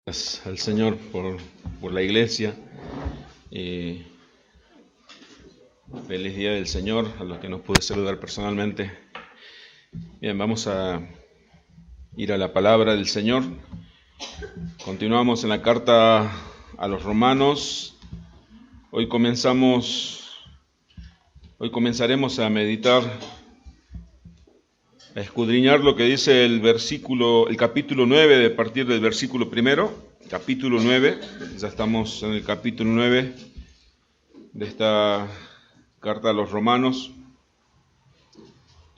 Gracias al Señor por la iglesia. Feliz día del Señor a los que nos pude saludar personalmente. Bien, vamos a ir a la palabra del Señor. Continuamos en la carta a los Romanos. Hoy comenzaremos a meditar, a escudriñar lo que dice el capítulo 9, a partir del versículo primero, capítulo 9, ya estamos en el capítulo 9 de esta carta a los Romanos,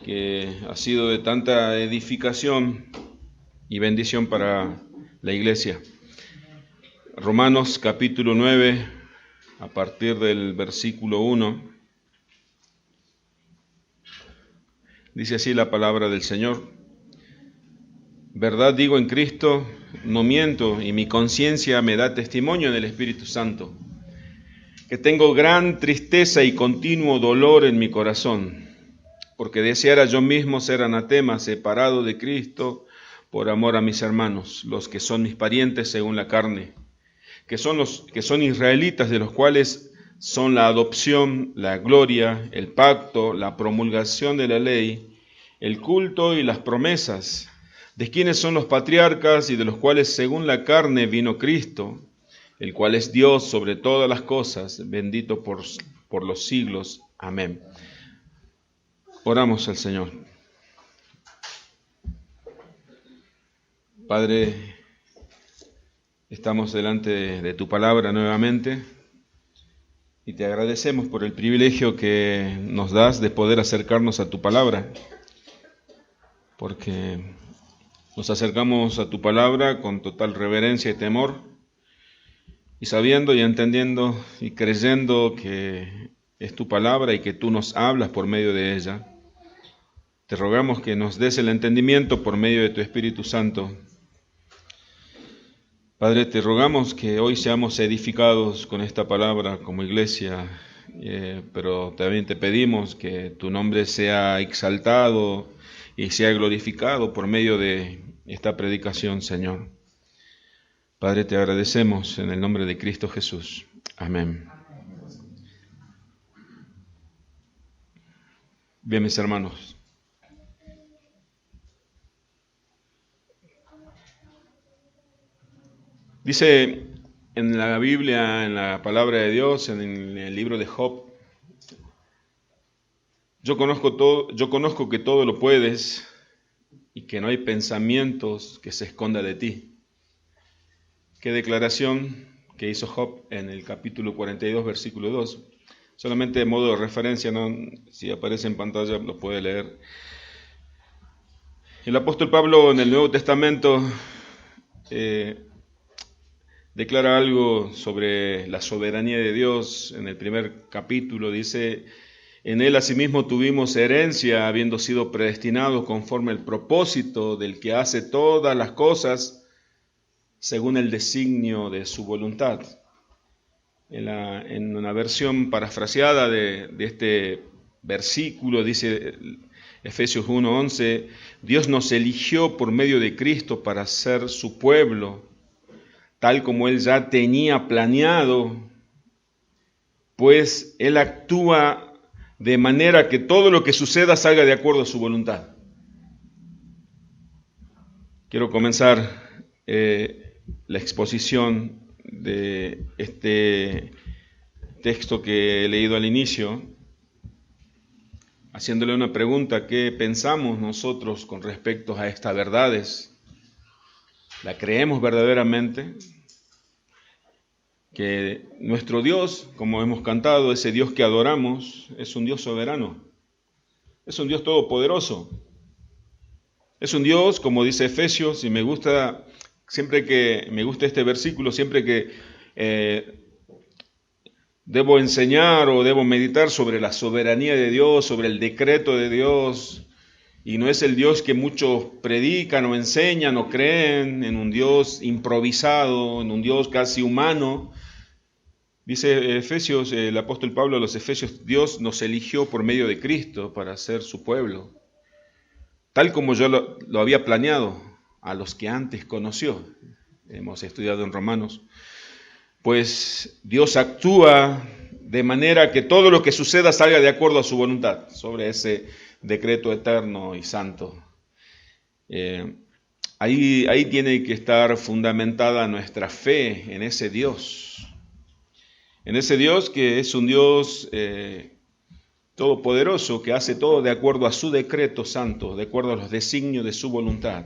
que ha sido de tanta edificación y bendición para la iglesia. Romanos capítulo 9, a partir del versículo 1. Dice así la palabra del Señor: Verdad digo en Cristo, no miento, y mi conciencia me da testimonio en el Espíritu Santo, que tengo gran tristeza y continuo dolor en mi corazón, porque deseara yo mismo ser anatema, separado de Cristo, por amor a mis hermanos, los que son mis parientes según la carne, que son israelitas, de los cuales son la adopción, la gloria, el pacto, la promulgación de la ley, el culto y las promesas, de quienes son los patriarcas y de los cuales según la carne vino Cristo, el cual es Dios sobre todas las cosas, bendito por los siglos. Amén. Oramos al Señor. Padre, estamos delante de tu palabra nuevamente y te agradecemos por el privilegio que nos das de poder acercarnos a tu palabra, porque nos acercamos a tu palabra con total reverencia y temor, y sabiendo y entendiendo y creyendo que es tu palabra y que tú nos hablas por medio de ella. Te rogamos que nos des el entendimiento por medio de tu Espíritu Santo. Padre, te rogamos que hoy seamos edificados con esta palabra como iglesia, pero también te pedimos que tu nombre sea exaltado y sea glorificado por medio de esta predicación, Señor. Padre, te agradecemos en el nombre de Cristo Jesús. Amén. Bien, mis hermanos. Dice en la Biblia, en la palabra de Dios, en el libro de Job: Yo conozco que todo lo puedes y que no hay pensamientos que se esconda de ti. Qué declaración que hizo Job en el capítulo 42, versículo 2. Solamente de modo de referencia, ¿no? Si aparece en pantalla lo puede leer. El apóstol Pablo en el Nuevo Testamento declara algo sobre la soberanía de Dios. En el primer capítulo dice: En él asimismo tuvimos herencia, habiendo sido predestinados conforme al propósito del que hace todas las cosas según el designio de su voluntad. En una versión parafraseada de este versículo dice Efesios 1:11: Dios nos eligió por medio de Cristo para ser su pueblo, tal como Él ya tenía planeado, pues Él actúa de manera que todo lo que suceda salga de acuerdo a su voluntad. Quiero comenzar la exposición de este texto que he leído al inicio, haciéndole una pregunta: ¿qué pensamos nosotros con respecto a estas verdades? ¿La creemos verdaderamente? Que nuestro Dios, como hemos cantado, ese Dios que adoramos, es un Dios soberano, es un Dios todopoderoso, es un Dios, como dice Efesios, y me gusta este versículo, siempre que debo enseñar o debo meditar sobre la soberanía de Dios, sobre el decreto de Dios. Y no es el Dios que muchos predican o enseñan o creen, en un Dios improvisado, en un Dios casi humano. Dice Efesios, el apóstol Pablo a los Efesios: Dios nos eligió por medio de Cristo para ser su pueblo, tal como yo lo había planeado a los que antes conoció. hemos estudiado en Romanos, pues Dios actúa de manera que todo lo que suceda salga de acuerdo a su voluntad, sobre ese decreto eterno y santo. Ahí tiene que estar fundamentada nuestra fe en ese Dios. En ese Dios que es un Dios todopoderoso, que hace todo de acuerdo a su decreto santo, de acuerdo a los designios de su voluntad.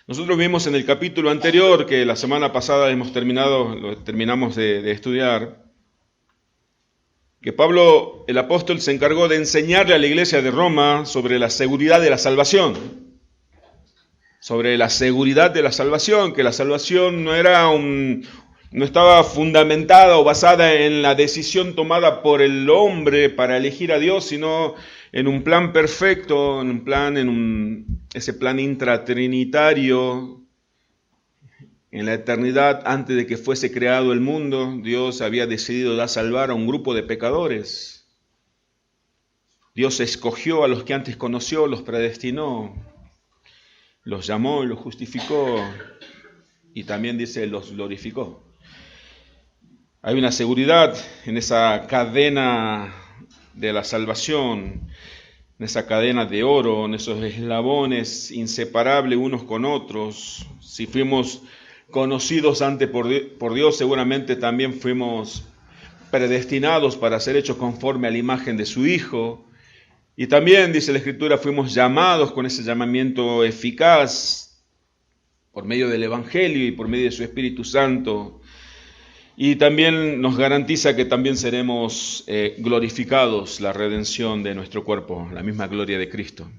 Nosotros vimos en el capítulo anterior, que la semana pasada terminamos de estudiar, que Pablo, el apóstol, se encargó de enseñarle a la iglesia de Roma sobre la seguridad de la salvación. Sobre la seguridad de la salvación, que la salvación no estaba fundamentada o basada en la decisión tomada por el hombre para elegir a Dios, sino en un plan perfecto, ese plan intratrinitario. En la eternidad, antes de que fuese creado el mundo, Dios había decidido salvar a un grupo de pecadores. Dios escogió a los que antes conoció, los predestinó, los llamó y los justificó, y también dice, los glorificó. Hay una seguridad en esa cadena de la salvación, en esa cadena de oro, en esos eslabones inseparables unos con otros. Si fuimos conocidos antes por Dios, seguramente también fuimos predestinados para ser hechos conforme a la imagen de su Hijo. Y también, dice la Escritura, fuimos llamados con ese llamamiento eficaz por medio del Evangelio y por medio de su Espíritu Santo. Y también nos garantiza que también seremos glorificados, la redención de nuestro cuerpo, la misma gloria de Cristo.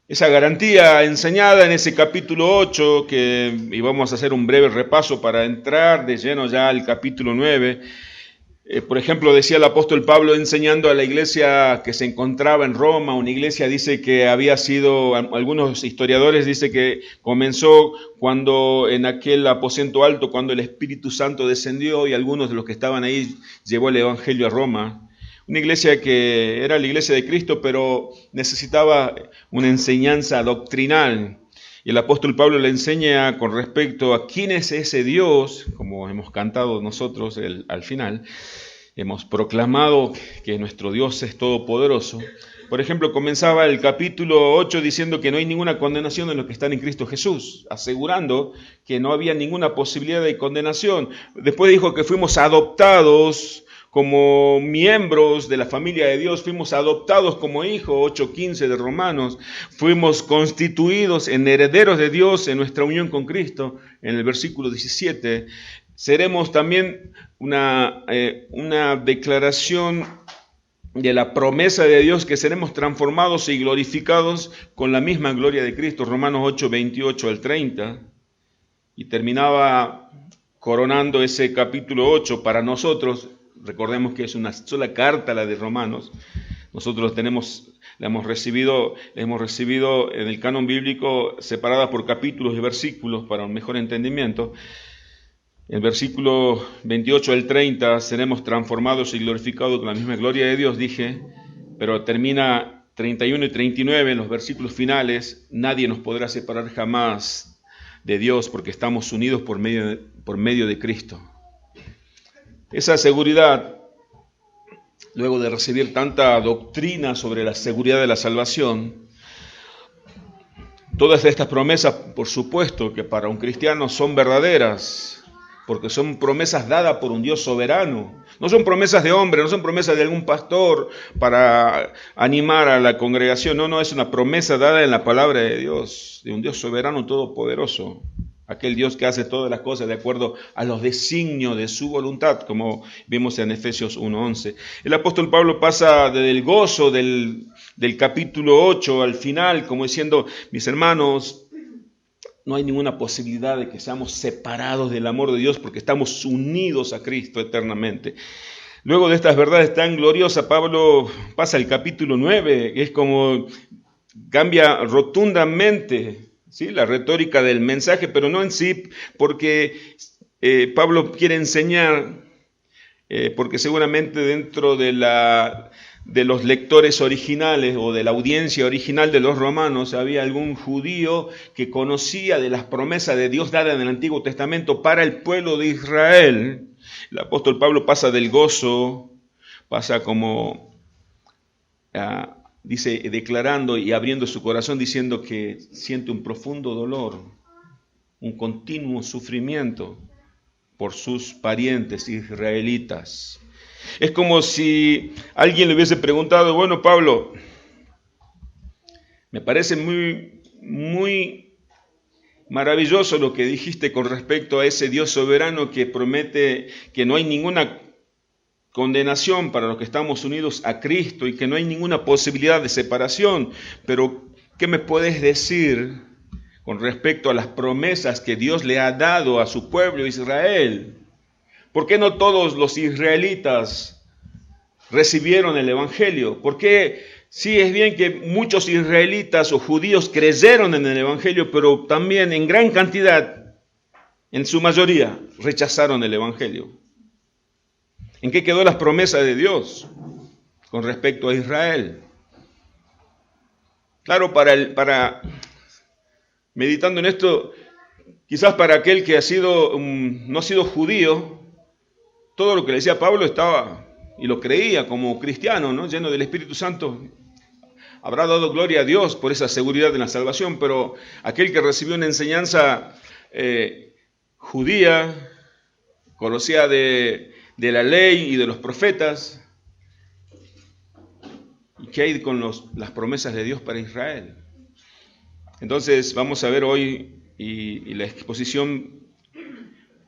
Esa garantía enseñada en ese capítulo 8, y vamos a hacer un breve repaso para entrar de lleno ya al capítulo 9. Por ejemplo, decía el apóstol Pablo enseñando a la iglesia que se encontraba en Roma, una iglesia dice que había sido, algunos historiadores dicen que comenzó cuando en aquel aposento alto, cuando el Espíritu Santo descendió y algunos de los que estaban ahí llevó el Evangelio a Roma. Una iglesia que era la iglesia de Cristo, pero necesitaba una enseñanza doctrinal. Y el apóstol Pablo le enseña con respecto a quién es ese Dios, como hemos cantado nosotros al final. Hemos proclamado que nuestro Dios es todopoderoso. Por ejemplo, comenzaba el capítulo 8 diciendo que no hay ninguna condenación en los que están en Cristo Jesús, asegurando que no había ninguna posibilidad de condenación. Después dijo que fuimos adoptados como miembros de la familia de Dios, fuimos adoptados como hijos, 8:15 de Romanos, fuimos constituidos en herederos de Dios en nuestra unión con Cristo, en el versículo 17. Seremos también una declaración de la promesa de Dios que seremos transformados y glorificados con la misma gloria de Cristo, Romanos 8:28 al 30, y terminaba coronando ese capítulo 8 para nosotros. Recordemos que es una sola carta la de Romanos. Nosotros la hemos recibido en el canon bíblico separada por capítulos y versículos para un mejor entendimiento. El versículo 28 al 30, seremos transformados y glorificados con la misma gloria de Dios, dije, pero termina 31 y 39 en los versículos finales. Nadie nos podrá separar jamás de Dios porque estamos unidos por medio de Cristo. Esa seguridad, luego de recibir tanta doctrina sobre la seguridad de la salvación, todas estas promesas, por supuesto, que para un cristiano son verdaderas, porque son promesas dadas por un Dios soberano. No son promesas de hombre, no son promesas de algún pastor para animar a la congregación. No, es una promesa dada en la palabra de Dios, de un Dios soberano todopoderoso. Aquel Dios que hace todas las cosas de acuerdo a los designios de su voluntad, como vimos en Efesios 1:11. El apóstol Pablo pasa del gozo del capítulo 8 al final, como diciendo, mis hermanos, no hay ninguna posibilidad de que seamos separados del amor de Dios porque estamos unidos a Cristo eternamente. Luego de estas verdades tan gloriosas, Pablo pasa al capítulo 9, que es como cambia rotundamente, ¿sí?, la retórica del mensaje, pero no en sí, porque Pablo quiere enseñar, porque seguramente dentro de de los lectores originales o de la audiencia original de los romanos había algún judío que conocía de las promesas de Dios dadas en el Antiguo Testamento para el pueblo de Israel, el apóstol Pablo pasa del gozo, pasa como, dice, declarando y abriendo su corazón diciendo que siente un profundo dolor, un continuo sufrimiento por sus parientes israelitas. Es como si alguien le hubiese preguntado, bueno, Pablo, me parece muy maravilloso lo que dijiste con respecto a ese Dios soberano que promete que no hay ninguna condenación para los que estamos unidos a Cristo y que no hay ninguna posibilidad de separación, pero ¿qué me puedes decir con respecto a las promesas que Dios le ha dado a su pueblo Israel? ¿Por qué no todos los israelitas recibieron el Evangelio? ¿Por qué sí es bien que muchos israelitas o judíos creyeron en el Evangelio, pero también en gran cantidad, en su mayoría, rechazaron el Evangelio? ¿En qué quedó las promesas de Dios con respecto a Israel? Claro, meditando en esto, quizás para aquel que no ha sido judío, todo lo que le decía Pablo estaba y lo creía como cristiano, ¿no? Lleno del Espíritu Santo. Habrá dado gloria a Dios por esa seguridad de la salvación, pero aquel que recibió una enseñanza judía, conocía de la ley y de los profetas, ¿y qué hay con las promesas de Dios para Israel? Entonces vamos a ver hoy, y la exposición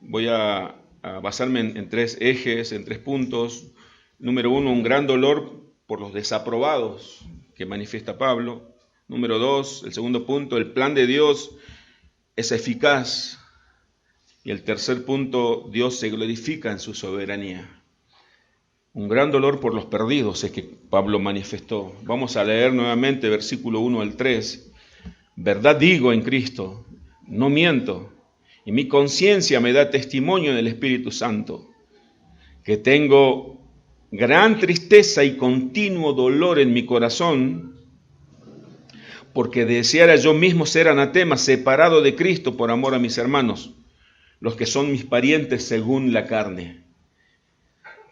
voy a basarme en tres ejes, en tres puntos. Número uno, un gran dolor por los desaprobados que manifiesta Pablo. Número dos, el segundo punto, el plan de Dios es eficaz. Y el tercer punto, Dios se glorifica en su soberanía. Un gran dolor por los perdidos es que Pablo manifestó. Vamos a leer nuevamente versículo 1 al 3. Verdad digo en Cristo, no miento, y mi conciencia me da testimonio en el Espíritu Santo, que tengo gran tristeza y continuo dolor en mi corazón, porque deseara yo mismo ser anatema, separado de Cristo por amor a mis hermanos, los que son mis parientes según la carne.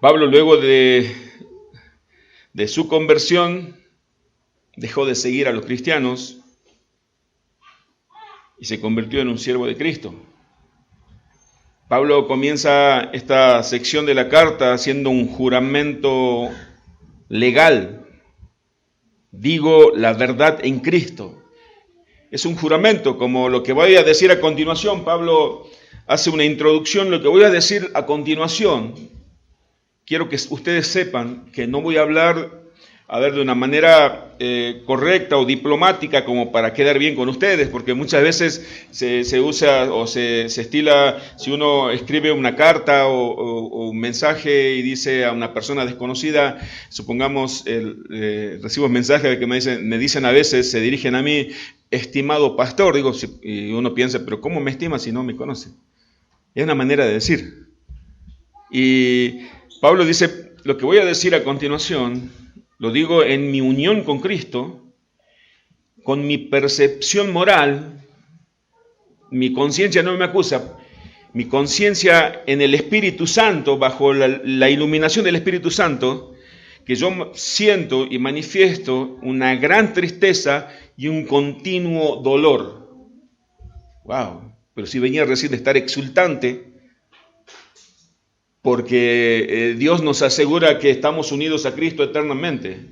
Pablo, luego de su conversión, dejó de seguir a los cristianos y se convirtió en un siervo de Cristo. Pablo comienza esta sección de la carta haciendo un juramento legal. Digo la verdad en Cristo. Es un juramento, como lo que voy a decir a continuación. Pablo hace una introducción, lo que voy a decir a continuación. Quiero que ustedes sepan que no voy a hablar de una manera correcta o diplomática como para quedar bien con ustedes, porque muchas veces se usa o se estila, si uno escribe una carta o un mensaje y dice a una persona desconocida, supongamos, recibo mensajes que me dicen a veces, se dirigen a mí, estimado pastor, digo, y uno piensa, pero ¿cómo me estima si no me conoce? Es una manera de decir. Y Pablo dice, lo que voy a decir a continuación, lo digo en mi unión con Cristo, con mi percepción moral, mi conciencia no me acusa, mi conciencia en el Espíritu Santo, bajo la iluminación del Espíritu Santo, que yo siento y manifiesto una gran tristeza y un continuo dolor. ¡Wow! Pero si venía recién de estar exultante, porque Dios nos asegura que estamos unidos a Cristo eternamente,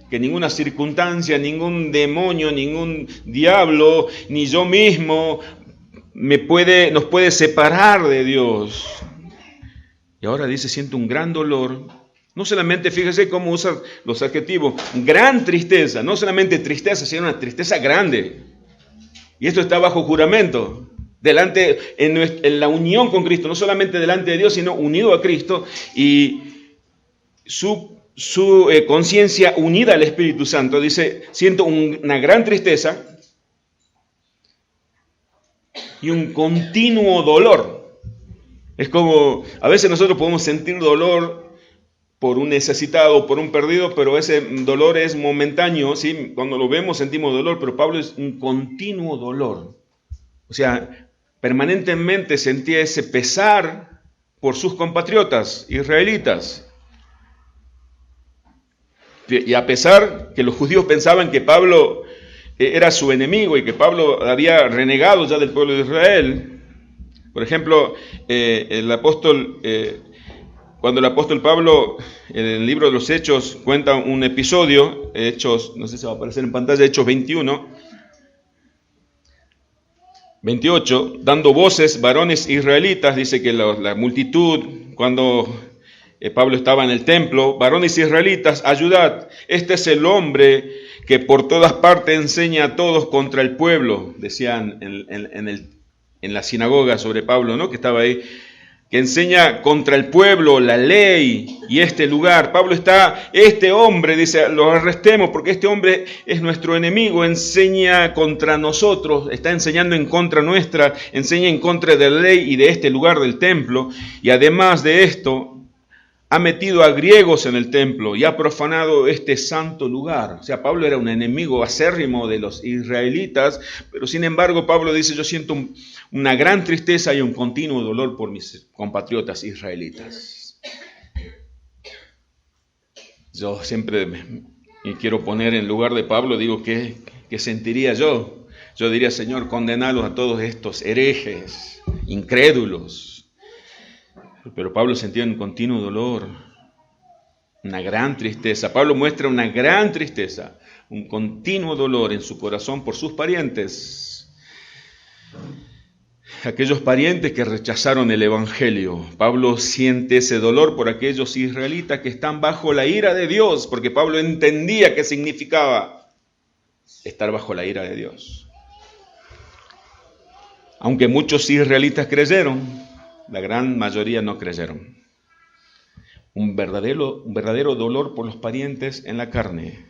que ninguna circunstancia, ningún demonio, ningún diablo, ni yo mismo nos puede separar de Dios. Y ahora dice, siento un gran dolor. No solamente, fíjese cómo usa los adjetivos, gran tristeza, no solamente tristeza, sino una tristeza grande. Y esto está bajo juramento. En la unión con Cristo, no solamente delante de Dios, sino unido a Cristo, y su conciencia unida al Espíritu Santo. Dice, siento una gran tristeza y un continuo dolor. Es como, a veces nosotros podemos sentir dolor por un necesitado, por un perdido, pero ese dolor es momentáneo, ¿sí? Cuando lo vemos sentimos dolor, pero Pablo es un continuo dolor. O sea, permanentemente sentía ese pesar por sus compatriotas israelitas. Y a pesar que los judíos pensaban que Pablo era su enemigo y que Pablo había renegado ya del pueblo de Israel, por ejemplo, cuando el apóstol Pablo, en el libro de los Hechos, cuenta un episodio, Hechos, no sé si va a aparecer en pantalla, Hechos 28, dando voces, varones israelitas, dice que la multitud, cuando Pablo estaba en el templo, varones israelitas, ayudad, este es el hombre que por todas partes enseña a todos contra el pueblo, decían en la sinagoga sobre Pablo, ¿no? Que estaba ahí, que enseña contra el pueblo, la ley y este lugar. Este hombre, dice, lo arrestemos porque este hombre es nuestro enemigo, enseña contra nosotros, está enseñando en contra nuestra, enseña en contra de la ley y de este lugar del templo, y además de esto, ha metido a griegos en el templo y ha profanado este santo lugar. O sea, Pablo era un enemigo acérrimo de los israelitas, pero sin embargo Pablo dice, yo siento una gran tristeza y un continuo dolor por mis compatriotas israelitas. Yo siempre me quiero poner en lugar de Pablo, digo, ¿qué sentiría yo? Yo diría, Señor, condenalos a todos estos herejes, incrédulos. Pero Pablo sentía un continuo dolor, una gran tristeza. Pablo muestra una gran tristeza, un continuo dolor en su corazón por sus parientes. Aquellos parientes que rechazaron el Evangelio. Pablo siente ese dolor por aquellos israelitas que están bajo la ira de Dios, porque Pablo entendía qué significaba estar bajo la ira de Dios. Aunque muchos israelitas creyeron, la gran mayoría no creyeron. Un verdadero dolor por los parientes en la carne.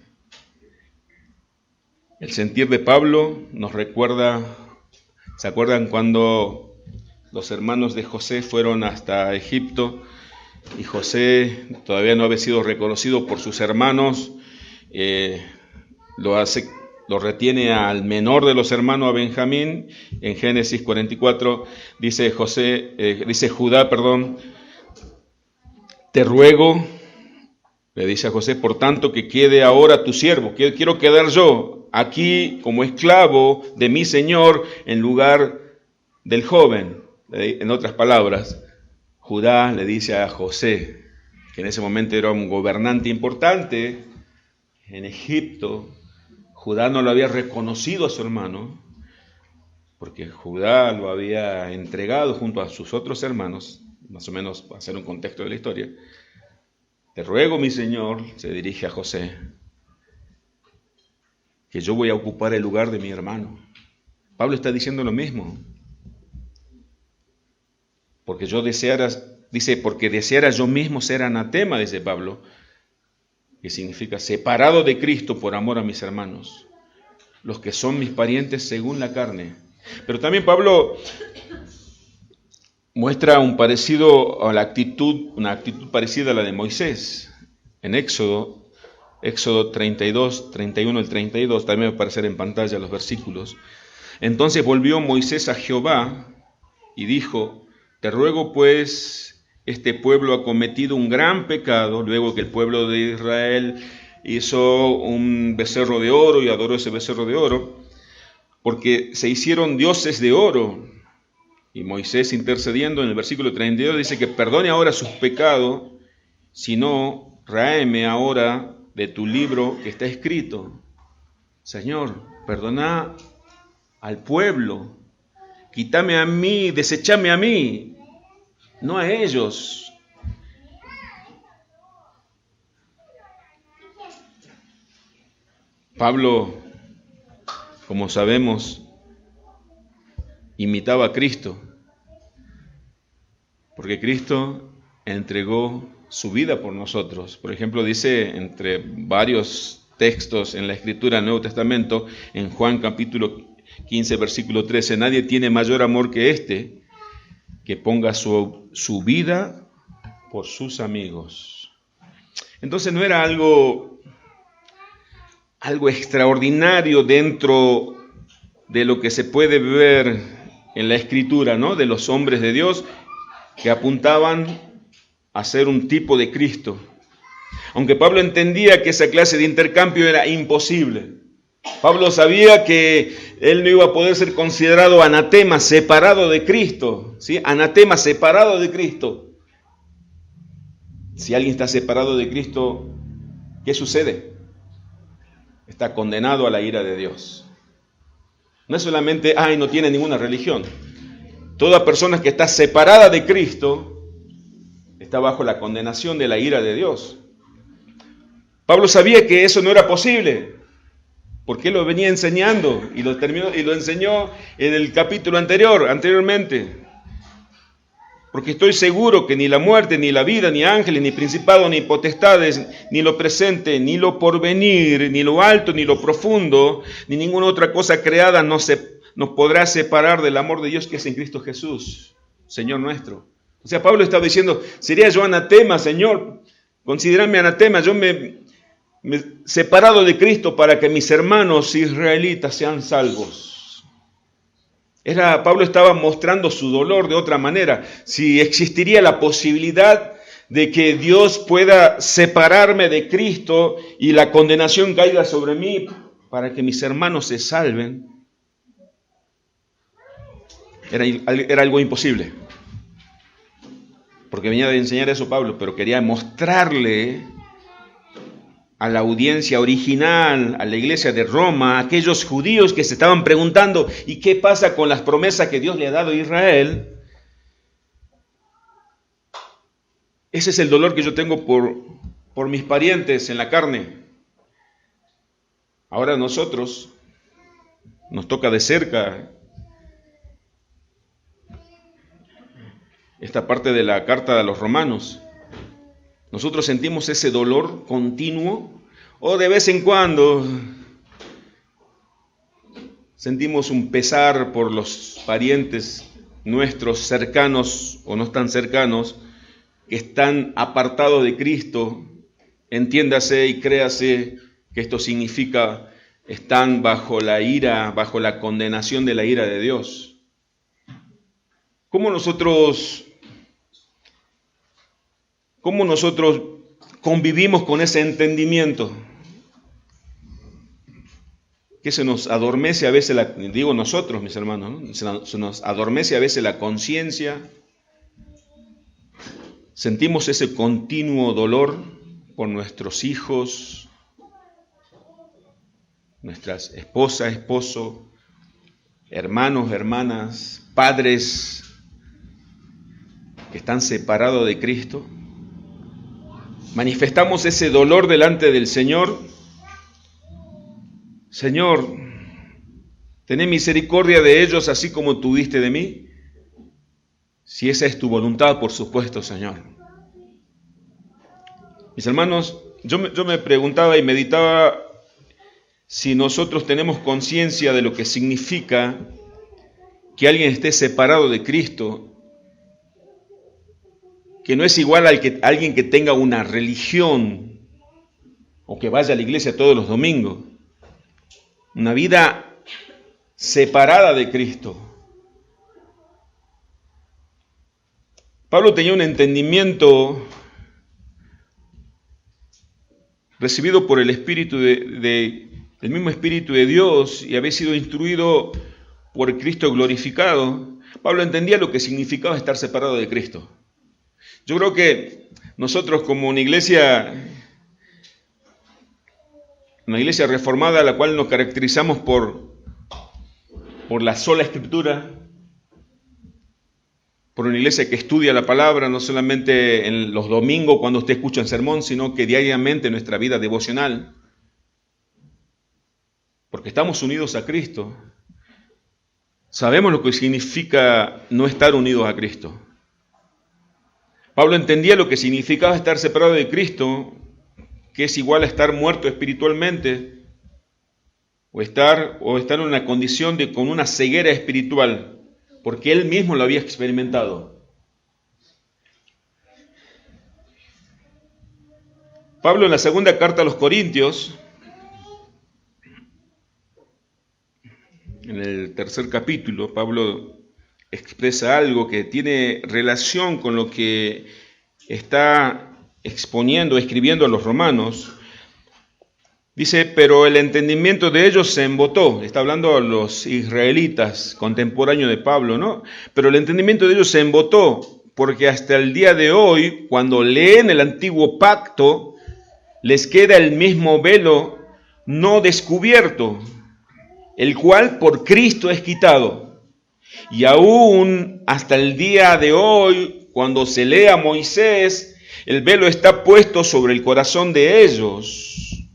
El sentir de Pablo nos recuerda, ¿se acuerdan cuando los hermanos de José fueron hasta Egipto y José todavía no había sido reconocido por sus hermanos? Lo retiene al menor de los hermanos, a Benjamín. En Génesis 44 dice Judá, te ruego, le dice a José, por tanto que quede ahora tu siervo, quiero quedar yo aquí como esclavo de mi señor en lugar del joven. En otras palabras, Judá le dice a José, que en ese momento era un gobernante importante en Egipto. Judá no lo había reconocido a su hermano, porque Judá lo había entregado junto a sus otros hermanos, más o menos para hacer un contexto de la historia. Te ruego, mi señor, se dirige a José, que yo voy a ocupar el lugar de mi hermano. Pablo está diciendo lo mismo. Porque deseara yo mismo ser anatema, dice Pablo, que significa separado de Cristo por amor a mis hermanos, los que son mis parientes según la carne. Pero también Pablo muestra una actitud parecida a la de Moisés. En Éxodo 32, 31 al 32, también va a aparecer en pantalla los versículos. Entonces volvió Moisés a Jehová y dijo, te ruego pues, este pueblo ha cometido un gran pecado, luego que el pueblo de Israel hizo un becerro de oro y adoró ese becerro de oro, porque se hicieron dioses de oro. Y Moisés, intercediendo en el versículo 32, dice que perdone ahora sus pecados, si no, ráeme ahora de tu libro que está escrito. Señor, perdona al pueblo, quítame a mí, desechame a mí, no a ellos. Pablo, como sabemos, imitaba a Cristo, porque Cristo entregó su vida por nosotros. Por ejemplo, dice entre varios textos en la Escritura del Nuevo Testamento, en Juan capítulo 15, versículo 13, nadie tiene mayor amor que este, que ponga su vida por sus amigos. Entonces no era algo extraordinario dentro de lo que se puede ver en la Escritura, ¿no? De los hombres de Dios que apuntaban a ser un tipo de Cristo. Aunque Pablo entendía que esa clase de intercambio era imposible. Pablo sabía que él no iba a poder ser considerado anatema, separado de Cristo, ¿sí? Anatema, separado de Cristo. Si alguien está separado de Cristo, ¿qué sucede? Está condenado a la ira de Dios. No es solamente, no tiene ninguna religión. Toda persona que está separada de Cristo está bajo la condenación de la ira de Dios. Pablo sabía que eso no era posible, porque él lo venía enseñando y lo enseñó en el capítulo anteriormente. Porque estoy seguro que ni la muerte, ni la vida, ni ángeles, ni principados, ni potestades, ni lo presente, ni lo porvenir, ni lo alto, ni lo profundo, ni ninguna otra cosa creada nos podrá separar del amor de Dios que es en Cristo Jesús, Señor nuestro. O sea, Pablo estaba diciendo, sería yo anatema, Señor, considérame anatema, yo me he separado de Cristo para que mis hermanos israelitas sean salvos. Pablo estaba mostrando su dolor de otra manera. Si existiría la posibilidad de que Dios pueda separarme de Cristo y la condenación caiga sobre mí para que mis hermanos se salven, era algo imposible. Porque venía de enseñar eso Pablo, pero quería mostrarle a la audiencia original, a la iglesia de Roma, a aquellos judíos que se estaban preguntando, ¿y qué pasa con las promesas que Dios le ha dado a Israel? Ese es el dolor que yo tengo por mis parientes en la carne. Ahora nosotros nos toca de cerca esta parte de la carta de los romanos. Nosotros sentimos ese dolor continuo o de vez en cuando sentimos un pesar por los parientes nuestros cercanos o no tan cercanos que están apartados de Cristo. Entiéndase y créase que esto significa están bajo la ira, bajo la condenación de la ira de Dios. ¿Cómo nosotros convivimos con ese entendimiento? Que se nos adormece a veces, digo nosotros, mis hermanos, ¿no? Se nos adormece a veces la conciencia. Sentimos ese continuo dolor por nuestros hijos, nuestras esposas, esposos, hermanos, hermanas, padres que están separados de Cristo. Manifestamos ese dolor delante del Señor. Señor, tené misericordia de ellos así como tuviste de mí. Si esa es tu voluntad, por supuesto, Señor. Mis hermanos, yo me preguntaba y meditaba si nosotros tenemos conciencia de lo que significa que alguien esté separado de Cristo, que no es igual a alguien que tenga una religión o que vaya a la iglesia todos los domingos. Una vida separada de Cristo. Pablo tenía un entendimiento recibido por el Espíritu el mismo Espíritu de Dios y había sido instruido por Cristo glorificado. Pablo entendía lo que significaba estar separado de Cristo. Yo creo que nosotros como una iglesia reformada, a la cual nos caracterizamos por la sola Escritura, por una iglesia que estudia la palabra, no solamente en los domingos cuando usted escucha el sermón, sino que diariamente en nuestra vida devocional, porque estamos unidos a Cristo, sabemos lo que significa no estar unidos a Cristo. Pablo entendía lo que significaba estar separado de Cristo, que es igual a estar muerto espiritualmente, o estar en una condición con una ceguera espiritual, porque él mismo lo había experimentado. Pablo en la segunda carta a los Corintios, en el tercer capítulo, Pablo expresa algo que tiene relación con lo que está exponiendo, escribiendo a los romanos. Dice, pero el entendimiento de ellos se embotó. Está hablando a los israelitas contemporáneos de Pablo, ¿no? Pero el entendimiento de ellos se embotó, porque hasta el día de hoy, cuando leen el antiguo pacto, les queda el mismo velo no descubierto, el cual por Cristo es quitado. Y aún hasta el día de hoy, cuando se lee a Moisés, el velo está puesto sobre el corazón de ellos.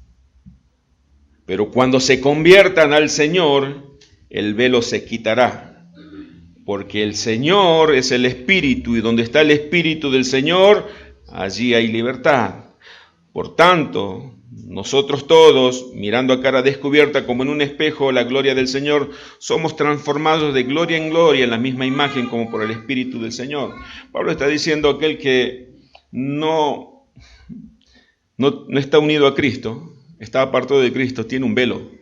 Pero cuando se conviertan al Señor, el velo se quitará. Porque el Señor es el Espíritu, y donde está el Espíritu del Señor, allí hay libertad. Por tanto, nosotros todos, mirando a cara descubierta como en un espejo la gloria del Señor, somos transformados de gloria en gloria en la misma imagen como por el Espíritu del Señor. Pablo está diciendo aquel que no está unido a Cristo, está apartado de Cristo, tiene un velo.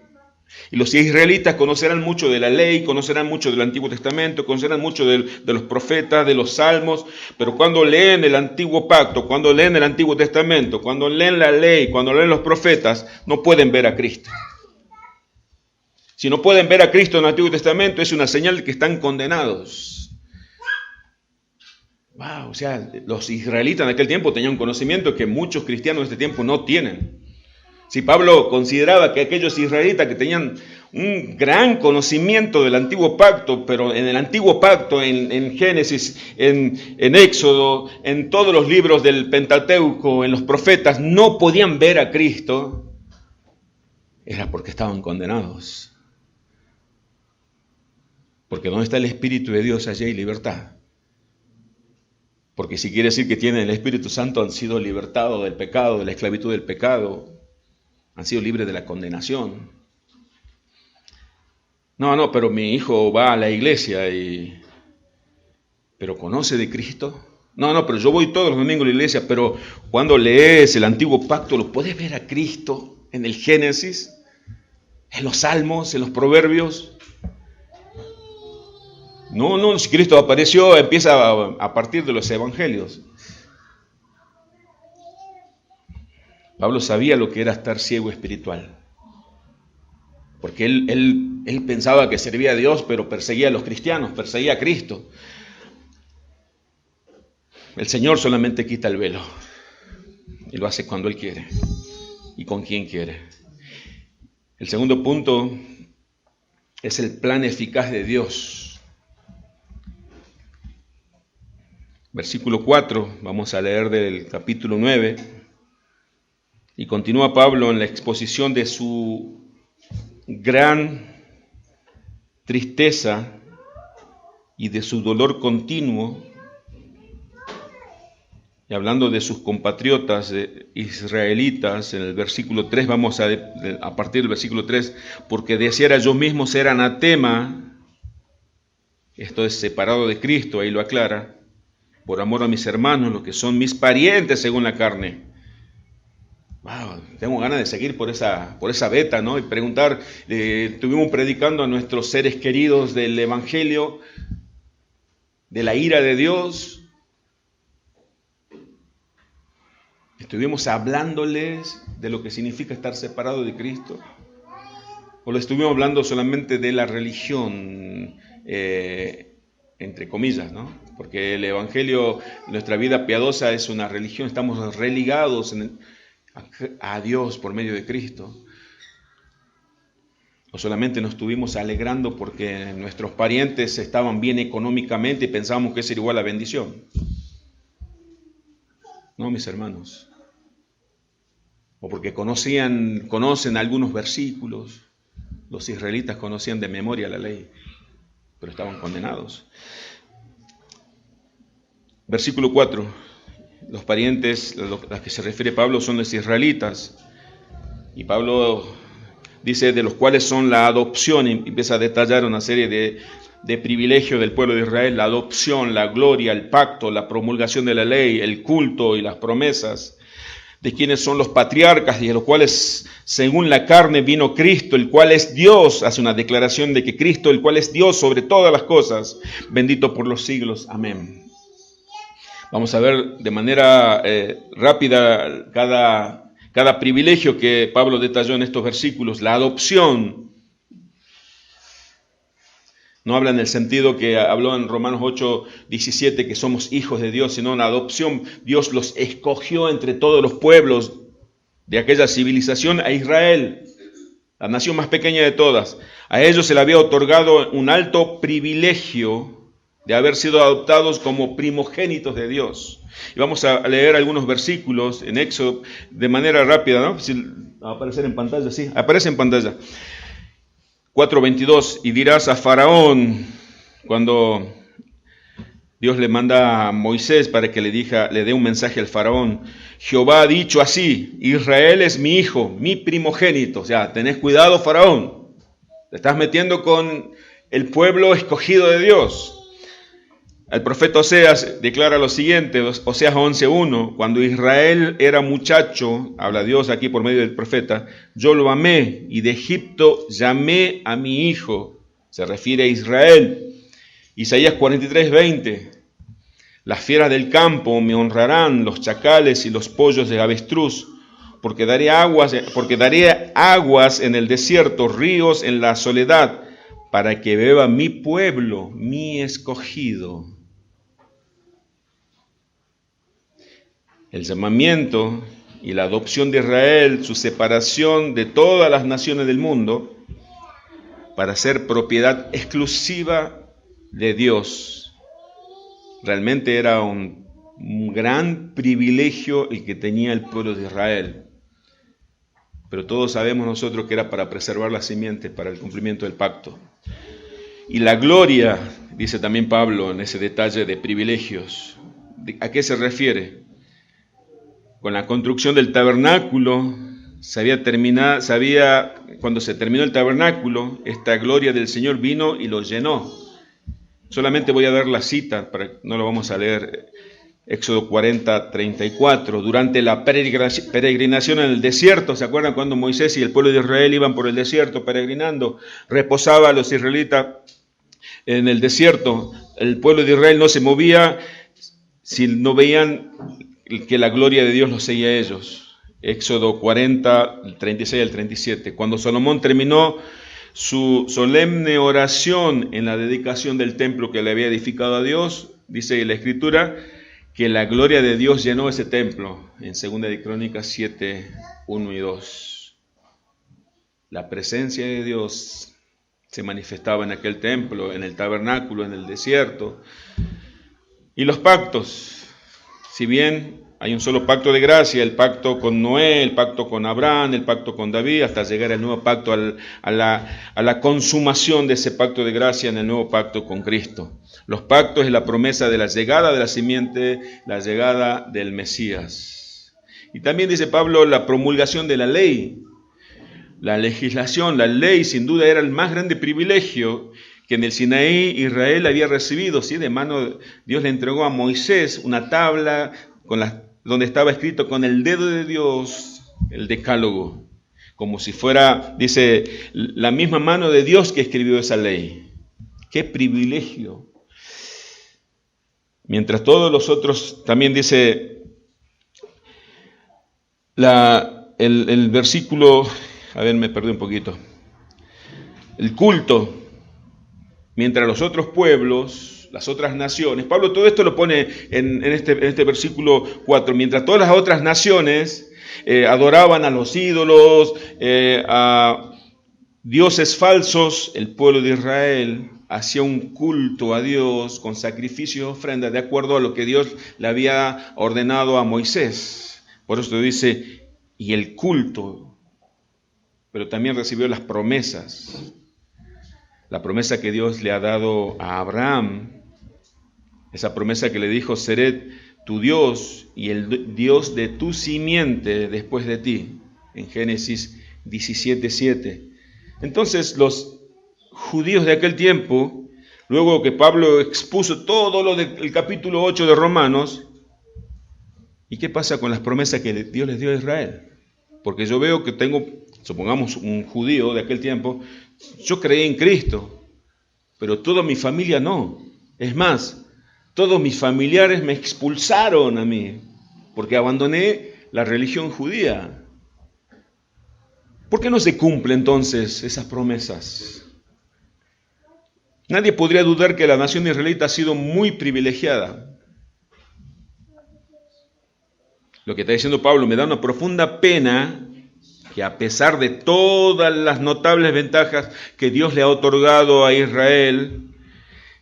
Y los israelitas conocerán mucho de la ley, conocerán mucho del Antiguo Testamento, conocerán mucho de los profetas, de los salmos, pero cuando leen el Antiguo Pacto, cuando leen el Antiguo Testamento, cuando leen la ley, cuando leen los profetas, no pueden ver a Cristo. Si no pueden ver a Cristo en el Antiguo Testamento, es una señal de que están condenados. Wow, o sea, los israelitas en aquel tiempo tenían un conocimiento que muchos cristianos de este tiempo no tienen. Si Pablo consideraba que aquellos israelitas que tenían un gran conocimiento del Antiguo Pacto, pero en el Antiguo Pacto, en Génesis, en Éxodo, en todos los libros del Pentateuco, en los profetas, no podían ver a Cristo, era porque estaban condenados. Porque donde está el Espíritu de Dios, allí hay libertad. Porque si quiere decir que tienen el Espíritu Santo, han sido libertados del pecado, de la esclavitud del pecado, han sido libres de la condenación. No, pero mi hijo va a la iglesia pero ¿conoce de Cristo? No, pero yo voy todos los domingos a la iglesia, pero cuando lees el Antiguo Pacto, ¿lo puedes ver a Cristo en el Génesis, en los Salmos, en los Proverbios? No, si Cristo apareció, empieza a partir de los Evangelios. Pablo sabía lo que era estar ciego espiritual, porque él pensaba que servía a Dios, pero perseguía a los cristianos, perseguía a Cristo. El Señor solamente quita el velo, y lo hace cuando Él quiere, y con quien quiere. El segundo punto es el plan eficaz de Dios. Versículo 4, vamos a leer del capítulo 9. Y continúa Pablo en la exposición de su gran tristeza y de su dolor continuo, y hablando de sus compatriotas israelitas. En el versículo 3, vamos a partir del versículo 3, porque deseara yo mismo ser anatema, esto es separado de Cristo, ahí lo aclara, por amor a mis hermanos, los que son mis parientes según la carne. Wow, tengo ganas de seguir por esa veta, ¿no? Y preguntar, estuvimos predicando a nuestros seres queridos del Evangelio, de la ira de Dios. Estuvimos hablándoles de lo que significa estar separado de Cristo. O lo estuvimos hablando solamente de la religión, entre comillas, ¿no? Porque el Evangelio, nuestra vida piadosa es una religión, estamos religados a Dios por medio de Cristo. O solamente nos estuvimos alegrando porque nuestros parientes estaban bien económicamente y pensábamos que eso era igual a bendición. No, mis hermanos. O porque conocen algunos versículos. Los israelitas conocían de memoria la ley, pero estaban condenados. Versículo 4. Los parientes a los que se refiere Pablo son los israelitas. Y Pablo dice de los cuales son la adopción, y empieza a detallar una serie de privilegios del pueblo de Israel: la adopción, la gloria, el pacto, la promulgación de la ley, el culto y las promesas. de quienes son los patriarcas, y de los cuales según la carne vino Cristo, el cual es Dios. Hace una declaración de que Cristo, el cual es Dios sobre todas las cosas, bendito por los siglos. Amén. Vamos a ver de manera rápida cada privilegio que Pablo detalló en estos versículos. La adopción. No habla en el sentido que habló en Romanos 8:17, que somos hijos de Dios, sino la adopción. Dios los escogió entre todos los pueblos de aquella civilización a Israel, la nación más pequeña de todas. A ellos se le había otorgado un alto privilegio de haber sido adoptados como primogénitos de Dios. Y vamos a leer algunos versículos en Éxodo de manera rápida, ¿no? Si va a aparecer en pantalla, sí, aparece en pantalla. 4:22, y dirás a Faraón, cuando Dios le manda a Moisés para que le dé un mensaje al Faraón: Jehová ha dicho así, Israel es mi hijo, mi primogénito. O sea, tenés cuidado, Faraón, te estás metiendo con el pueblo escogido de Dios. El profeta Oseas declara lo siguiente, Oseas 11:1, cuando Israel era muchacho, habla Dios aquí por medio del profeta, yo lo amé y de Egipto llamé a mi hijo, se refiere a Israel. Isaías 43:20, las fieras del campo me honrarán, los chacales y los pollos de avestruz, porque daré aguas en el desierto, ríos en la soledad, para que beba mi pueblo, mi escogido. El llamamiento y la adopción de Israel, su separación de todas las naciones del mundo, para ser propiedad exclusiva de Dios. Realmente era un gran privilegio el que tenía el pueblo de Israel. Pero todos sabemos nosotros que era para preservar la simiente, para el cumplimiento del pacto. Y la gloria, dice también Pablo en ese detalle de privilegios. ¿A qué se refiere? Con la construcción del tabernáculo, cuando se terminó el tabernáculo, esta gloria del Señor vino y lo llenó. Solamente voy a dar la cita, no lo vamos a leer. Éxodo 40:34, durante la peregrinación en el desierto, ¿se acuerdan cuando Moisés y el pueblo de Israel iban por el desierto peregrinando? Reposaban los israelitas en el desierto. El pueblo de Israel no se movía si no veían que la gloria de Dios los seguía a ellos. Éxodo 40:36 al 37. Cuando Salomón terminó su solemne oración en la dedicación del templo que le había edificado a Dios, dice la Escritura que la gloria de Dios llenó ese templo, en 2 de Crónicas 7:1 y 2. La presencia de Dios se manifestaba en aquel templo, en el tabernáculo, en el desierto. Y los pactos, si bien hay un solo pacto de gracia, el pacto con Noé, el pacto con Abraham, el pacto con David, hasta llegar al nuevo pacto, a la consumación de ese pacto de gracia en el nuevo pacto con Cristo. Los pactos es la promesa de la llegada de la simiente, la llegada del Mesías. Y también dice Pablo la promulgación de la ley. La legislación, la ley sin duda era el más grande privilegio que en el Sinaí Israel había recibido. ¿Sí? De mano Dios le entregó a Moisés una tabla donde estaba escrito con el dedo de Dios el decálogo, como si fuera, dice, la misma mano de Dios que escribió esa ley. ¡Qué privilegio! Mientras todos los otros, también dice el versículo, a ver, me perdí un poquito, el culto, mientras los otros pueblos, las otras naciones, Pablo todo esto lo pone en este versículo 4, mientras todas las otras naciones adoraban a los ídolos, a dioses falsos, el pueblo de Israel hacía un culto a Dios con sacrificios y ofrendas de acuerdo a lo que Dios le había ordenado a Moisés. Por eso dice, y el culto, pero también recibió las promesas. La promesa que Dios le ha dado a Abraham, esa promesa que le dijo, seré tu Dios y el Dios de tu simiente después de ti, en Génesis 17:7. Entonces los judíos de aquel tiempo, luego que Pablo expuso todo lo del capítulo 8 de Romanos, ¿Y qué pasa con las promesas que Dios les dio a Israel? Porque yo veo que tengo, supongamos, un judío de aquel tiempo, yo creí en Cristo, pero toda mi familia no. Es más, todos mis familiares me expulsaron a mí, porque abandoné la religión judía. ¿Por qué no se cumplen entonces esas promesas? Nadie podría dudar que la nación israelita ha sido muy privilegiada. Lo que está diciendo Pablo, me da una profunda pena que a pesar de todas las notables ventajas que Dios le ha otorgado a Israel,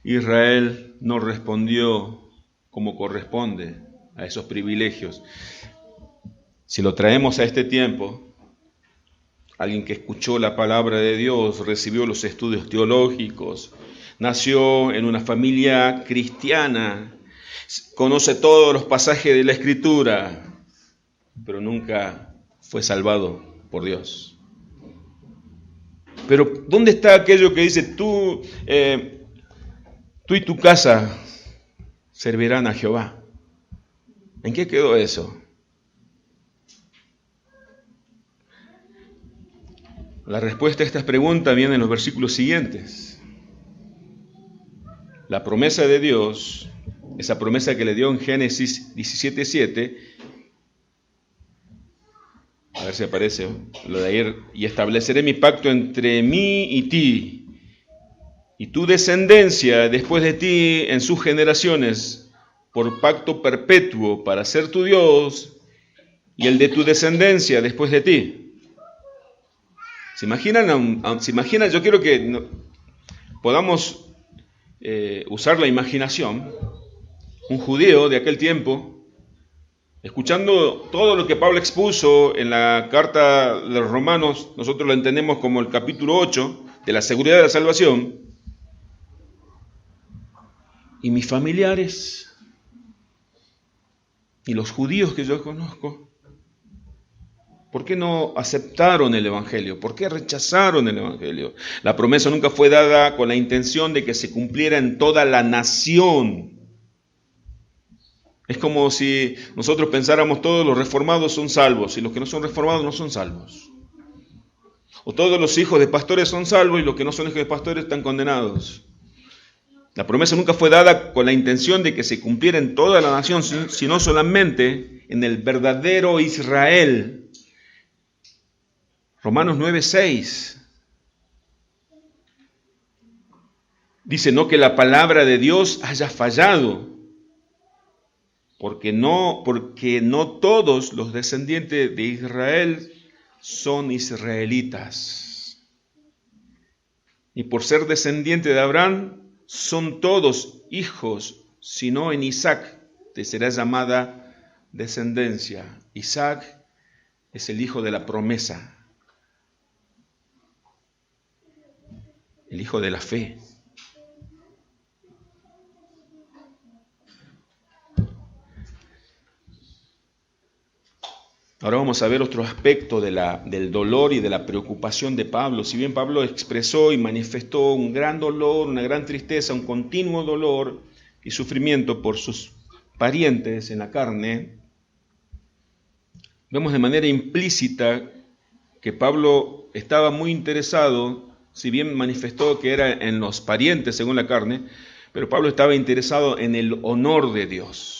Israel no respondió como corresponde a esos privilegios. Si lo traemos a este tiempo, alguien que escuchó la palabra de Dios, recibió los estudios teológicos, nació en una familia cristiana, conoce todos los pasajes de la Escritura, pero nunca fue salvado por Dios. Pero ¿dónde está aquello que dice tú y tu casa servirán a Jehová? ¿En qué quedó eso? La respuesta a estas preguntas viene en los versículos siguientes. La promesa de Dios, esa promesa que le dio en Génesis 17:7, a ver si aparece, lo de ayer, y estableceré mi pacto entre mí y ti, y tu descendencia después de ti en sus generaciones, por pacto perpetuo para ser tu Dios, y el de tu descendencia después de ti. ¿Se imaginan? Yo quiero que podamos usar la imaginación. Un judío de aquel tiempo, escuchando todo lo que Pablo expuso en la carta de los Romanos, nosotros lo entendemos como el capítulo 8 de la seguridad de la salvación. Y mis familiares y los judíos que yo conozco, ¿por qué no aceptaron el Evangelio? ¿Por qué rechazaron el Evangelio? La promesa nunca fue dada con la intención de que se cumpliera en toda la nación. Es como si nosotros pensáramos todos los reformados son salvos y los que no son reformados no son salvos. O todos los hijos de pastores son salvos y los que no son hijos de pastores están condenados. La promesa nunca fue dada con la intención de que se cumpliera en toda la nación, sino solamente en el verdadero Israel. Romanos 9:6 dice, no que la palabra de Dios haya fallado, porque no todos los descendientes de Israel son israelitas. Y por ser descendiente de Abraham, son todos hijos, sino en Isaac te será llamada descendencia. Isaac es el hijo de la promesa, el hijo de la fe. Ahora vamos a ver otro aspecto del dolor y de la preocupación de Pablo. Si bien Pablo expresó y manifestó un gran dolor, una gran tristeza, un continuo dolor y sufrimiento por sus parientes en la carne, vemos de manera implícita que Pablo estaba muy interesado, si bien manifestó que era en los parientes según la carne, pero Pablo estaba interesado en el honor de Dios.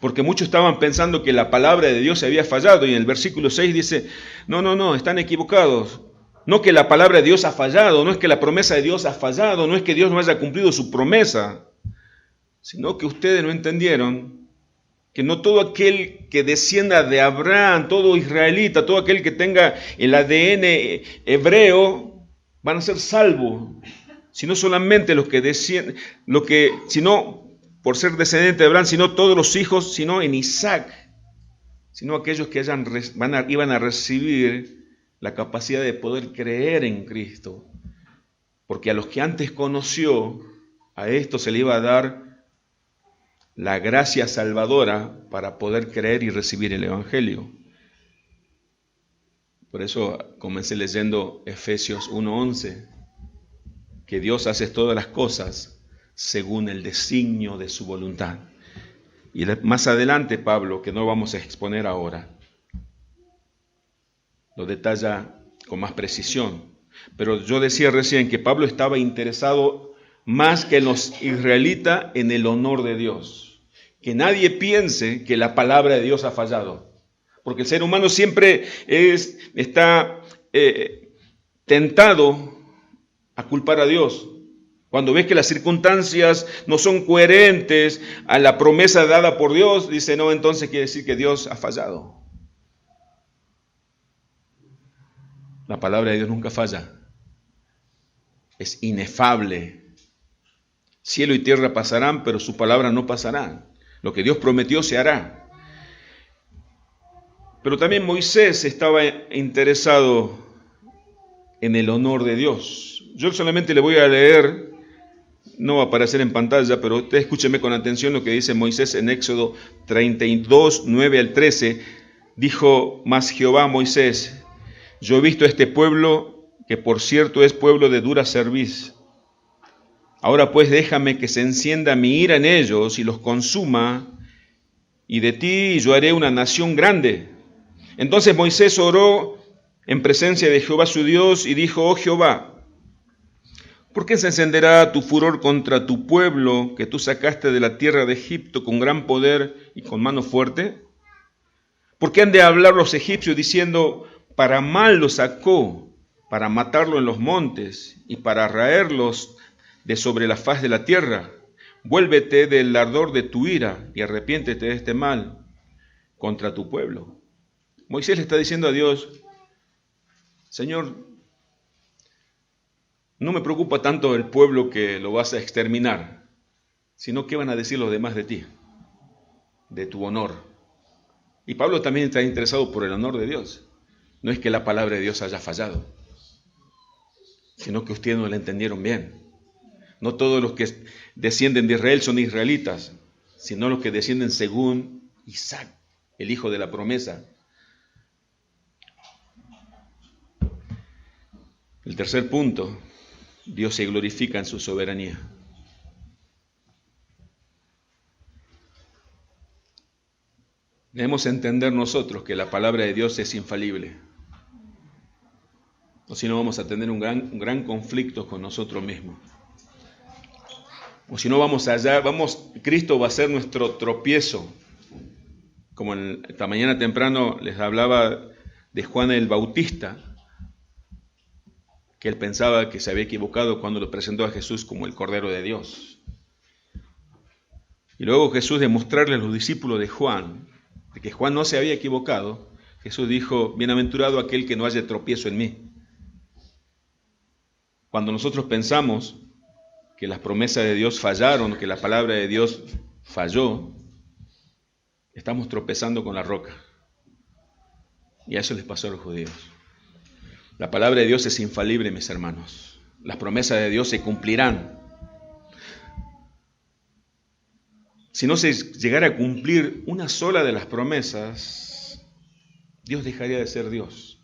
Porque muchos estaban pensando que la palabra de Dios se había fallado, y en el versículo 6 dice, no, están equivocados. No que la palabra de Dios ha fallado, no es que la promesa de Dios ha fallado, no es que Dios no haya cumplido su promesa, sino que ustedes no entendieron que no todo aquel que descienda de Abraham, todo israelita, todo aquel que tenga el ADN hebreo, van a ser salvos, sino solamente los que descienden, sino por ser descendiente de Abraham, sino todos los hijos, sino en Isaac, sino aquellos que iban a recibir la capacidad de poder creer en Cristo, porque a los que antes conoció, a esto se le iba a dar la gracia salvadora para poder creer y recibir el Evangelio. Por eso comencé leyendo Efesios 1:11, que Dios hace todas las cosas según el designio de su voluntad. Y más adelante Pablo, que no vamos a exponer ahora, lo detalla con más precisión. Pero yo decía recién que Pablo estaba interesado más que en los israelitas en el honor de Dios. Que nadie piense que la palabra de Dios ha fallado. Porque el ser humano siempre está tentado a culpar a Dios. Cuando ves que las circunstancias no son coherentes a la promesa dada por Dios, dice, no, entonces quiere decir que Dios ha fallado. La palabra de Dios nunca falla. Es inefable. Cielo y tierra pasarán, pero su palabra no pasará. Lo que Dios prometió se hará. Pero también Moisés estaba interesado en el honor de Dios. Yo solamente le voy a leer, no va a aparecer en pantalla, pero usted escúcheme con atención lo que dice Moisés en Éxodo 32, 9 al 13. Dijo más Jehová a Moisés: yo he visto este pueblo, que por cierto es pueblo de dura cerviz. Ahora pues déjame que se encienda mi ira en ellos y los consuma, y de ti yo haré una nación grande. Entonces Moisés oró en presencia de Jehová su Dios y dijo: oh Jehová, ¿por qué se encenderá tu furor contra tu pueblo que tú sacaste de la tierra de Egipto con gran poder y con mano fuerte? ¿Por qué han de hablar los egipcios diciendo: para mal lo sacó, para matarlo en los montes y para raerlos de sobre la faz de la tierra? Vuélvete del ardor de tu ira y arrepiéntete de este mal contra tu pueblo. Moisés le está diciendo a Dios: Señor, no me preocupa tanto el pueblo que lo vas a exterminar, sino qué van a decir los demás de ti, de tu honor. Y Pablo también está interesado por el honor de Dios. No es que la palabra de Dios haya fallado, sino que ustedes no la entendieron bien. No todos los que descienden de Israel son israelitas, sino los que descienden según Isaac, el hijo de la promesa. El tercer punto: Dios se glorifica en su soberanía. Debemos entender nosotros que la palabra de Dios es infalible. O si no, vamos a tener un gran conflicto con nosotros mismos. O si no, Cristo va a ser nuestro tropiezo. Como esta mañana temprano les hablaba de Juan el Bautista, que él pensaba que se había equivocado cuando lo presentó a Jesús como el Cordero de Dios. Y luego Jesús, de mostrarle a los discípulos de Juan, de que Juan no se había equivocado, Jesús dijo: bienaventurado aquel que no haya tropiezo en mí. Cuando nosotros pensamos que las promesas de Dios fallaron, que la palabra de Dios falló, estamos tropezando con la roca. Y a eso les pasó a los judíos. La palabra de Dios es infalible, mis hermanos. Las promesas de Dios se cumplirán. Si no se llegara a cumplir una sola de las promesas, Dios dejaría de ser Dios.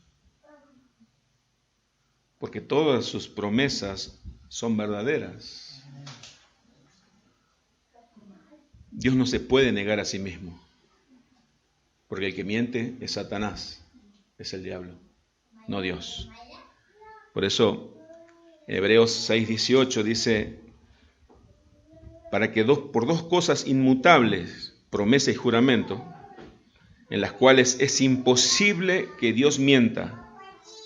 Porque todas sus promesas son verdaderas. Dios no se puede negar a sí mismo. Porque el que miente es Satanás, es el diablo, no Dios. Por eso, Hebreos 6:18 dice: para que por dos cosas inmutables, promesa y juramento, en las cuales es imposible que Dios mienta,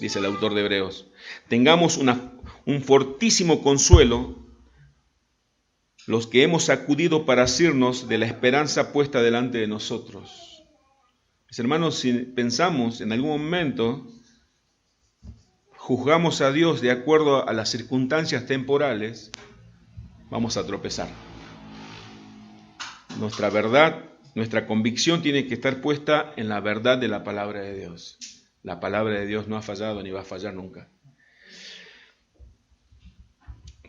dice el autor de Hebreos, tengamos un fortísimo consuelo los que hemos acudido para asirnos de la esperanza puesta delante de nosotros. Mis hermanos, si pensamos en algún momento, juzgamos a Dios de acuerdo a las circunstancias temporales, vamos a tropezar. Nuestra verdad, nuestra convicción tiene que estar puesta en la verdad de la palabra de Dios. La palabra de Dios no ha fallado ni va a fallar nunca.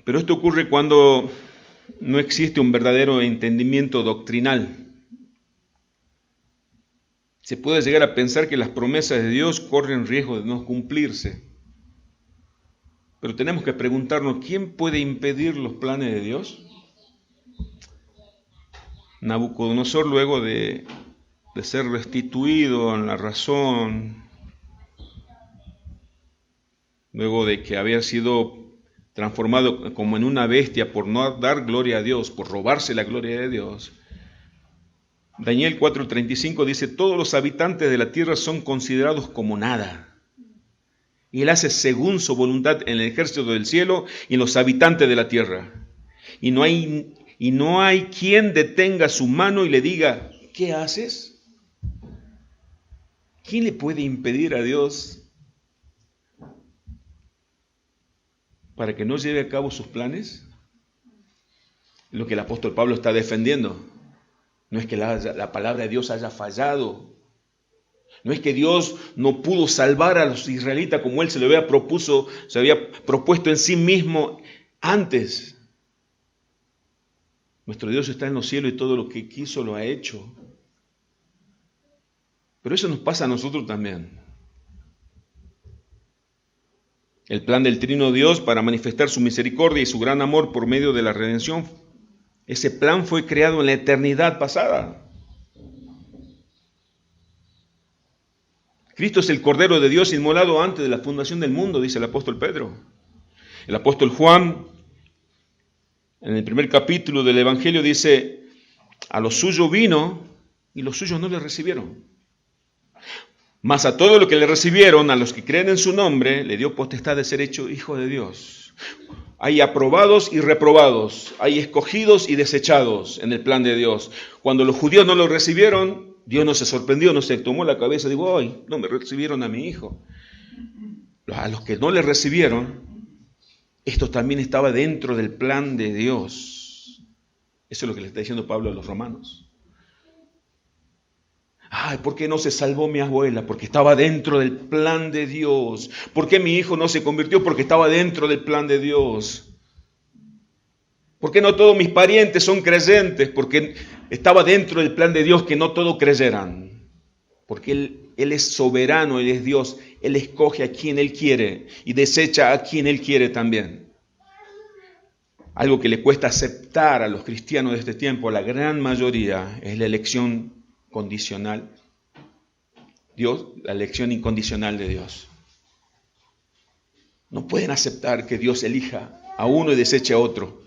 Pero esto ocurre cuando no existe un verdadero entendimiento doctrinal. Se puede llegar a pensar que las promesas de Dios corren riesgo de no cumplirse. Pero tenemos que preguntarnos: ¿quién puede impedir los planes de Dios? Nabucodonosor, luego de ser restituido en la razón, luego de que había sido transformado como en una bestia por no dar gloria a Dios, por robarse la gloria de Dios, Daniel 4:35 dice: todos los habitantes de la tierra son considerados como nada. Y Él hace según su voluntad en el ejército del cielo y en los habitantes de la tierra. Y no hay quien detenga su mano y le diga: ¿qué haces? ¿Quién le puede impedir a Dios para que no lleve a cabo sus planes? Lo que el apóstol Pablo está defendiendo. No es que la palabra de Dios haya fallado. No es que Dios no pudo salvar a los israelitas como Él se había propuesto en sí mismo antes. Nuestro Dios está en los cielos y todo lo que quiso lo ha hecho. Pero eso nos pasa a nosotros también. El plan del Trino Dios para manifestar su misericordia y su gran amor por medio de la redención, ese plan fue creado en la eternidad pasada. Cristo es el Cordero de Dios inmolado antes de la fundación del mundo, dice el apóstol Pedro. El apóstol Juan, en el primer capítulo del Evangelio, dice: a los suyos vino y los suyos no le recibieron. Mas a todos los que le recibieron, a los que creen en su nombre, le dio potestad de ser hecho hijo de Dios. Hay aprobados y reprobados, hay escogidos y desechados en el plan de Dios. Cuando los judíos no lo recibieron, Dios no se sorprendió, no se tomó la cabeza y dijo: ¡ay, no me recibieron a mi hijo! A los que no le recibieron, esto también estaba dentro del plan de Dios. Eso es lo que le está diciendo Pablo a los romanos. Ay, ¿por qué no se salvó mi abuela? Porque estaba dentro del plan de Dios. ¿Por qué mi hijo no se convirtió? Porque estaba dentro del plan de Dios. ¿Por qué no todos mis parientes son creyentes? Porque estaba dentro del plan de Dios que no todos creyeran. Porque Él es soberano, Él es Dios. Él escoge a quien Él quiere y desecha a quien Él quiere también. Algo que le cuesta aceptar a los cristianos de este tiempo, a la gran mayoría, es la elección condicional. La elección incondicional de Dios. No pueden aceptar que Dios elija a uno y deseche a otro.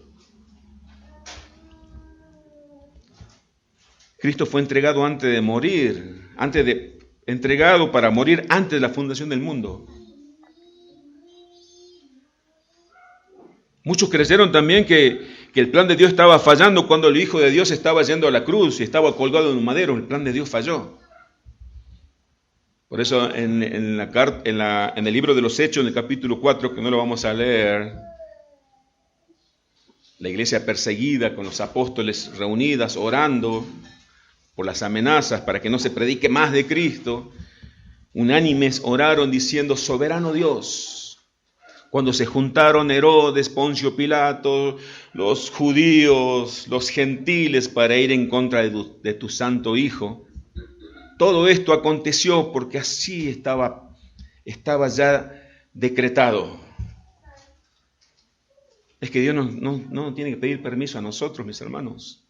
Cristo fue entregado antes de morir, entregado para morir antes de la fundación del mundo. Muchos creyeron también que el plan de Dios estaba fallando cuando el Hijo de Dios estaba yendo a la cruz y estaba colgado en un madero. El plan de Dios falló. Por eso en el libro de los Hechos, en el capítulo 4, que no lo vamos a leer, la iglesia perseguida con los apóstoles reunidas, orando por las amenazas para que no se predique más de Cristo, unánimes oraron diciendo: soberano Dios. Cuando se juntaron Herodes, Poncio Pilato, los judíos, los gentiles para ir en contra de tu santo Hijo, todo esto aconteció porque así estaba ya decretado. Es que Dios no tiene que pedir permiso a nosotros, mis hermanos.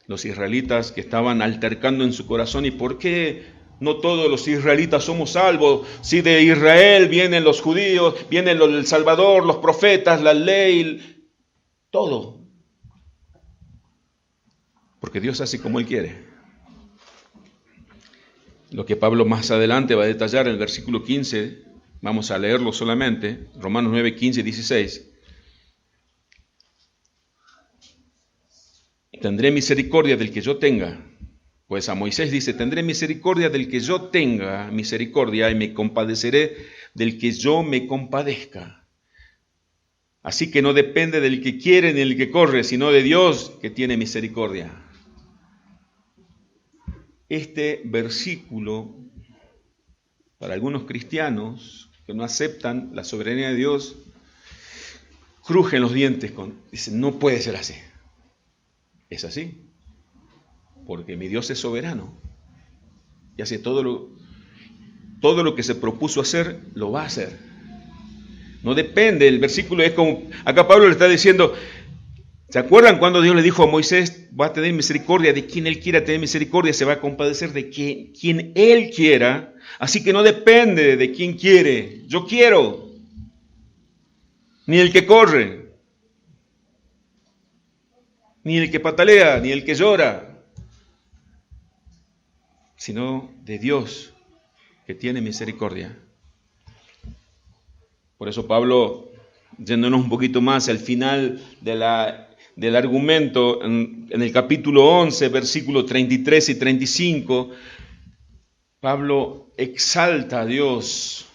Los israelitas que estaban altercando en su corazón: ¿y por qué no todos los israelitas somos salvos? Si de Israel vienen los judíos, viene el Salvador, los profetas, la ley, todo. Porque Dios hace como Él quiere. Lo que Pablo más adelante va a detallar en el versículo 15, vamos a leerlo solamente, Romanos 9, 15 y 16. Tendré misericordia del que yo tenga. Pues a Moisés dice: tendré misericordia del que yo tenga misericordia y me compadeceré del que yo me compadezca. Así que no depende del que quiere ni del que corre, sino de Dios que tiene misericordia. Este versículo, para algunos cristianos que no aceptan la soberanía de Dios, crujen los dientes, dicen: no puede ser así. Es así. Porque mi Dios es soberano y hace todo lo que se propuso hacer, lo va a hacer. No depende, el versículo es como, acá Pablo le está diciendo: ¿Se acuerdan cuando Dios le dijo a Moisés, va a tener misericordia de quien Él quiera tener misericordia, se va a compadecer de quien Él quiera? Así que no depende de quien quiere, yo quiero, ni el que corre, ni el que patalea, ni el que llora, sino de Dios que tiene misericordia. Por eso Pablo, yéndonos un poquito más al final del argumento, en el capítulo 11, versículos 33 y 35, Pablo exalta a Dios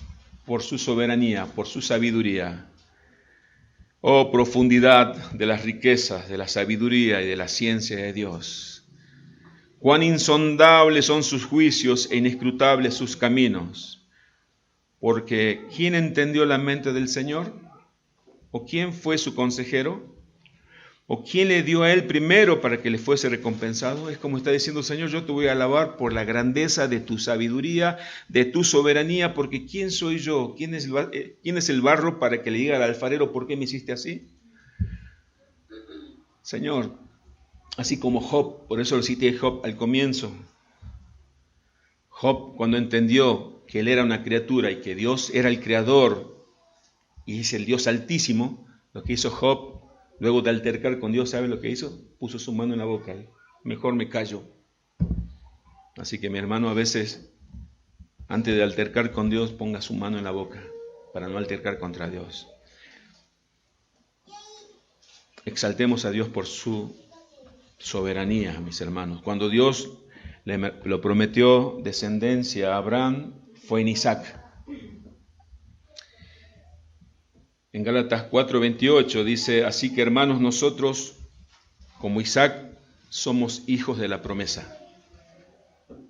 por su soberanía, por su sabiduría. Oh, profundidad de las riquezas, de la sabiduría y de la ciencia de Dios. Cuán insondables son sus juicios e inescrutables sus caminos. Porque ¿quién entendió la mente del Señor? ¿O quién fue su consejero? ¿O quién le dio a él primero para que le fuese recompensado? Es como está diciendo, Señor, yo te voy a alabar por la grandeza de tu sabiduría, de tu soberanía, porque ¿quién soy yo? ¿Quién es el barro para que le diga al alfarero, ¿por qué me hiciste así? Señor, así como Job, por eso lo cité Job al comienzo. Job, cuando entendió que él era una criatura y que Dios era el creador y es el Dios altísimo, lo que hizo Job, luego de altercar con Dios, ¿sabe lo que hizo? Puso su mano en la boca. Mejor me callo. Así que mi hermano, a veces, antes de altercar con Dios, ponga su mano en la boca para no altercar contra Dios. Exaltemos a Dios por su soberanía, mis hermanos. Cuando Dios lo prometió descendencia a Abraham, fue en Isaac. En Gálatas 4:28 dice, así que hermanos, nosotros, como Isaac, somos hijos de la promesa.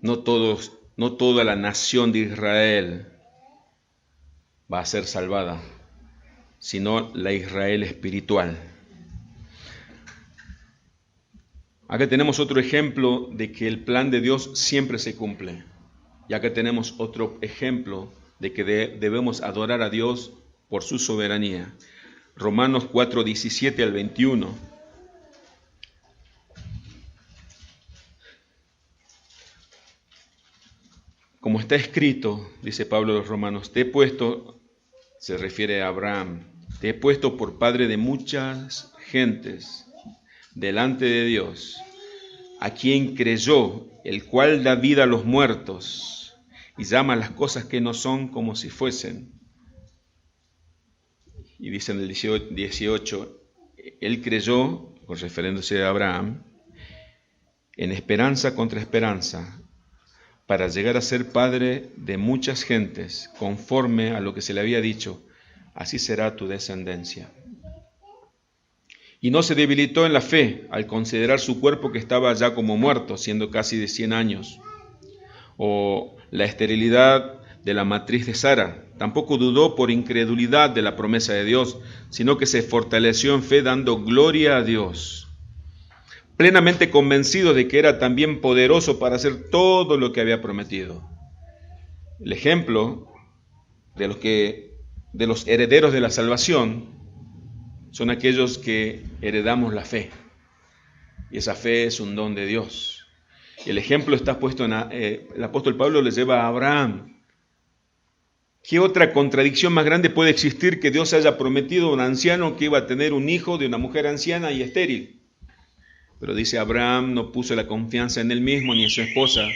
No toda la nación de Israel va a ser salvada, sino la Israel espiritual. Acá tenemos otro ejemplo de que el plan de Dios siempre se cumple. Y acá tenemos otro ejemplo de que debemos adorar a Dios por su soberanía. Romanos 4:17 al 21. Como está escrito, dice Pablo a los romanos, te he puesto, se refiere a Abraham, te he puesto por padre de muchas gentes delante de Dios, a quien creyó, el cual da vida a los muertos y llama las cosas que no son como si fuesen. Y dice en el 18, él creyó, refiriéndose a Abraham, en esperanza contra esperanza, para llegar a ser padre de muchas gentes, conforme a lo que se le había dicho, así será tu descendencia. Y no se debilitó en la fe al considerar su cuerpo que estaba ya como muerto, siendo casi de 100 años, o la esterilidad de la matriz de Sara. Tampoco dudó por incredulidad de la promesa de Dios, sino que se fortaleció en fe dando gloria a Dios, plenamente convencido de que era también poderoso para hacer todo lo que había prometido. El ejemplo de los herederos de la salvación son aquellos que heredamos la fe, y esa fe es un don de Dios. El ejemplo está puesto el apóstol Pablo le lleva a Abraham. ¿Qué otra contradicción más grande puede existir que Dios haya prometido a un anciano que iba a tener un hijo de una mujer anciana y estéril? Pero dice, Abraham no puso la confianza en él mismo ni en su esposa,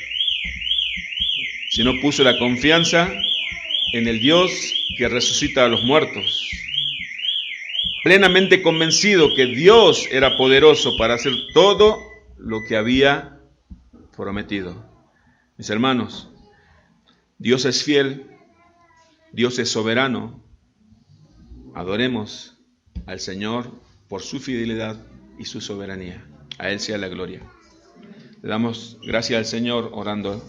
sino puso la confianza en el Dios que resucita a los muertos. Plenamente convencido que Dios era poderoso para hacer todo lo que había prometido. Mis hermanos, Dios es fiel, Dios es soberano. Adoremos al Señor por su fidelidad y su soberanía. A Él sea la gloria. Le damos gracias al Señor orando